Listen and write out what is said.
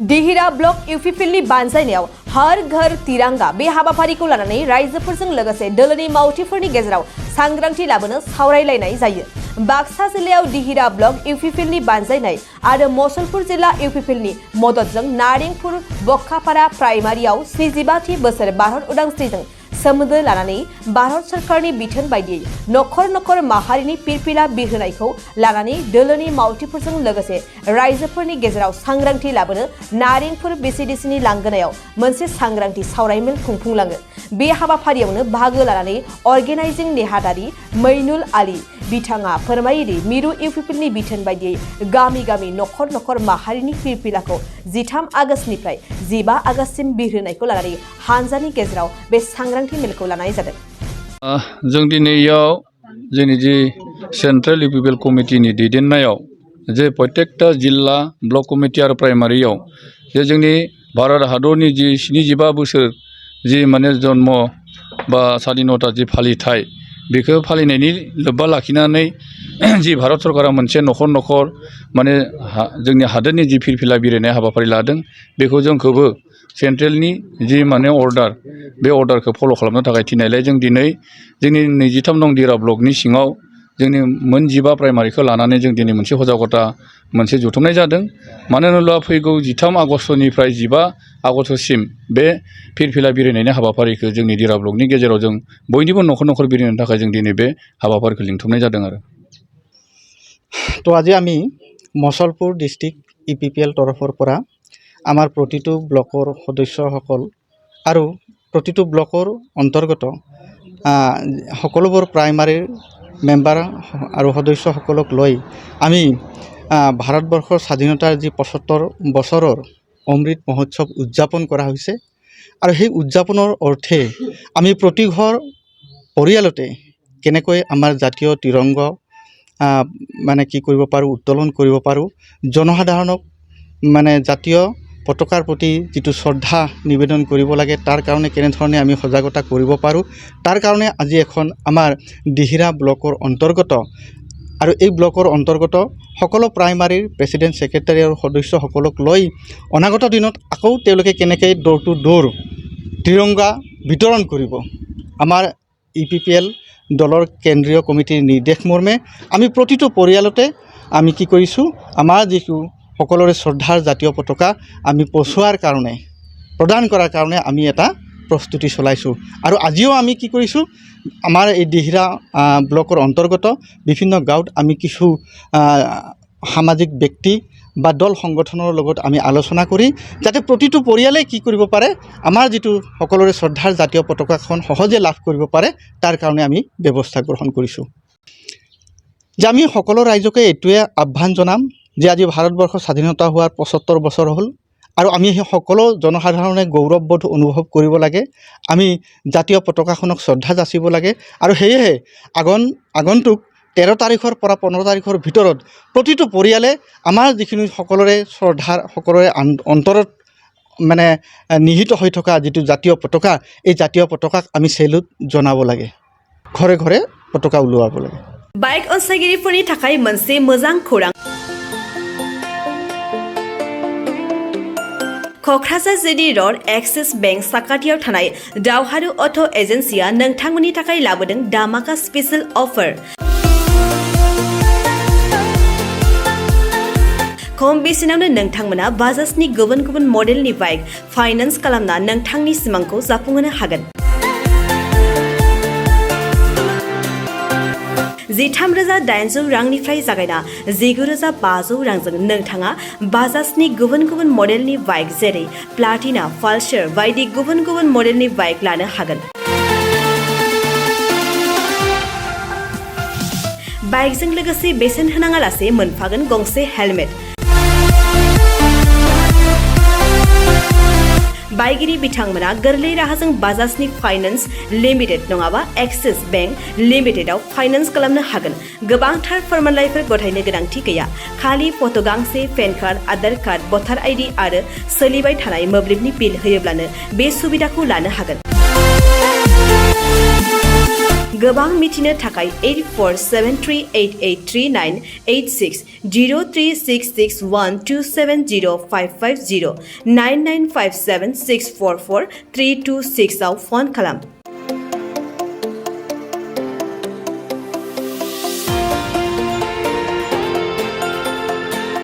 दिहिरा block इउपिपिएलनि बानजायनायाव हर घर तिरंगा बे हाबाफारिखौ लानानै रायजोफोरजों लोगोसे दोलोनि मावथिफोरनि गेजेराव सांग्रांथि लाबोनो सावरायलायनाय जायो। बाक्सा जिल्लायाव दिहिरा ब्लक इउपिपिएलनि बानजायनाय आरो मसलपुर जिल्ला इउपिपिएलनि मददजों नारेंपुर बक्कापारा प्राइमारियाव 45थि बोसोर भारत उदांस्रिजों सोमोन्दो लानानै भारत सरकारनि बिथोन बायदियै नखर नखर माहारिनि पिरपिला बिरहोनायखौ लानानै दोलोनि मावथिफोरजों लोगोसे रायजोफोरनि गेजेराव सांग्रांथि लाबोनो नारेंपुर बिसिडिसिनि लांगोनायाव मोनसे सांग्रांथि सावरायमेल खुंफुंलाङो। बे हाबाफारियावनो बाहागो लानानै अर्गेनाइजिं नेहादारि मैनुल आली बिथाङा फोरमायोदि मिरु इउपिपिएलनि बिथोन बायदियै गामि गामि नखर नखर माहारिनि पिरपिलाखौ 13 आगस्तनिफ्राय 15 आगस्तसिम बिरहोनायखौ लानानै हानजानि गेजेराव बे सांग्रांथि मेलखौ लानाय जादों। जों दिनैयाव जोंनि जि सेन्ट्रेल इउपिपिएल कमिटिनि दैदेननायाव जे प्रत्येकटा जिल्ला ब्लक कमिटि आरो प्राइमारियाव जे जोंनि भारत हादरनि जि 75 बोसोर जि माने जन्म बा स्वाधीनता जि फालिथाय बेखौ फालिनायनि लोब्बा लाखिनानै जि भारत सरकारा मोनसे नखर नखर माने जोंनि हादोरनि जि फिरफिला बिरहोनाय हाबाफारि लादों बेखौ जोंखौबो सेन्ट्रेलनि जि माने अर्डार बे अर्डारखौ फल' खालामनो थाखाय थिननायलाय जों दिनै जोंनि 23 नं दिहिरा ब्लकनि सिङाव जोंनि मोन 15 प्राइमारिखौ लानानै जों दिनै मोनसे सजागता मोनसे जुथुमनाय जादों। मानो होनोब्ला फैगौ 13 आगस्तनिफ्राय 15 आगस्तसिम बे फिरफिला बिरहोनायनि हाबाफारिखौ जोंनि दिहिरा ब्लकनि गेजेराव जों बयनिबो नखर नखर बिरहोनो थाखाय जों दिनै बे हाबाफारिखौ लिंथुमनाय जादों आरो। तो আজি আমি মছলপুৰ ডিষ্ট্ৰিক্ট ইউপিপিএল তৰফৰ পৰা আমাৰ প্ৰতিটো ব্লকৰ সদস্যসকল আৰু প্ৰতিটো ব্লকৰ অন্তৰ্গত সকলোবোৰ প্ৰাইমাৰীৰ মেম্বাৰ আৰু সদস্যসকলক লৈ আমি ভাৰতবৰ্ষৰ স্বাধীনতাৰ যি 75 বছৰৰ অমৃত মহোৎসৱ উদযাপন কৰা হৈছে আৰু সেই উদযাপনৰ অৰ্থে আমি প্ৰতি ঘৰ পৰিয়ালতে কেনেকৈ আমাৰ জাতীয় তিৰংগ মানে কি কৰিব পাৰোঁ উত্তোলন কৰিব পাৰোঁ জনসাধাৰণক মানে জাতীয় পতাকাৰ প্ৰতি যিটো শ্ৰদ্ধা নিবেদন কৰিব লাগে তাৰ কাৰণে কেনেধৰণে আমি সজাগতা কৰিব পাৰোঁ তাৰ কাৰণে আজি এখন আমাৰ দিহিৰা ব্লকৰ অন্তৰ্গত আৰু এই ব্লকৰ অন্তৰ্গত সকলো প্ৰাইমাৰীৰ প্ৰেছিডেণ্ট ছেক্ৰেটাৰী আৰু সদস্যসকলক লৈ অনাগত দিনত আকৌ তেওঁলোকে কেনেকৈ ডোৰ টু ডোৰ তিৰংগা বিতৰণ কৰিব আমাৰ ইউপিপিএল দলৰ কেন্দ্ৰীয় কমিটিৰ নিৰ্দেশ মৰ্মে আমি প্ৰতিটো পৰিয়ালতে আমি কি কৰিছোঁ আমাৰ যিটো সকলোৰে শ্ৰদ্ধাৰ জাতীয় পতাকা আমি পছুৱাৰ কাৰণে প্ৰদান কৰাৰ কাৰণে আমি এটা প্ৰস্তুতি চলাইছোঁ আৰু আজিও আমি কি কৰিছোঁ আমাৰ এই দিহিৰা ব্লকৰ অন্তৰ্গত বিভিন্ন গাঁৱত আমি কিছু সামাজিক ব্যক্তি বা দল সংগঠনৰ লগত আমি আলোচনা কৰি যাতে প্ৰতিটো পৰিয়ালে কি কৰিব পাৰে আমাৰ যিটো সকলোৰে শ্ৰদ্ধাৰ জাতীয় পতাকাখন সহজে লাভ কৰিব পাৰে তাৰ কাৰণে আমি ব্যৱস্থা গ্ৰহণ কৰিছোঁ। যে আমি সকলো ৰাইজকে এইটোৱে আহ্বান জনাম যে আজি ভাৰতবৰ্ষৰ স্বাধীনতা হোৱাৰ 75 বছৰ হ'ল আৰু আমি সেই সকলো জনসাধাৰণে গৌৰৱবোধ অনুভৱ কৰিব লাগে আমি জাতীয় পতাকাখনক শ্ৰদ্ধা যাচিব লাগে আৰু সেয়েহে আগন্তুক 13 তাৰিখৰ পৰা 15 তাৰিখৰ ভিতৰত প্ৰতিটো পৰিয়ালে আমাৰ যিখিনি সকলোৰে শ্ৰদ্ধাৰ সকলোৰে অন্তৰত মানে নিহিত হৈ থকা যিটো জাতীয় পতাকা এই জাতীয় পতাকাক আমি সেলুট জনাব লাগে ঘৰে ঘৰে পতাকা উলুৱাব লাগে। बाइक अनसायगिरिफोरनि थाखाय मोनसे मोजां खौरां क'क्राझार जिडी रड एक्सिस बेंक साखाथियाव थानाय दावहारु अट' एजेन्सिया नोंथांमोननि थाखाय लाबोदों दामाका स्पेशल अफार। खम बेसेनावनो नोंथांमोना बाजाजनि गुबुन गुबुन मडेलनि बाइक फाइनान्स खालामना नोंथांनि सिमांखौ जाफुंहोनो हागोन। 13,800 रांनिफ्राय जागायना 19,500 रांजों नोंथाङा बाजाजनि गुबुन गुबुन मडेलनि बाइक जेरै प्लाटिना पालसार बायदि गुबुन गुबुन मडेलनि बाइक लानो हागोन। बाइकजों लोगोसे बेसेन होनाङालासे मोनफागोन गंसे हेलमेट। बाइगिरि बिथांमोना गोरलै राहाजों बाजाजनि फाइनान्स लिमिटेड नङाबा एक्सिस बेंक लिमिटेडआव फाइनान्स खालामनो हागोन। गोबांथार फोरमानलाइफोर गथायनो गोनांथि गैया खालि फट' गांसे पेन कार्ड आधार कार्ड भटार आइडि आरो सोलिबाय थानाय मोब्लिबनि बिल होयोब्लानो बे सुबिदाखौ लानो हागोन। गोबां मिथिनो थाखाय 8473883986 03661270550 9957644326 आव फन खालाम।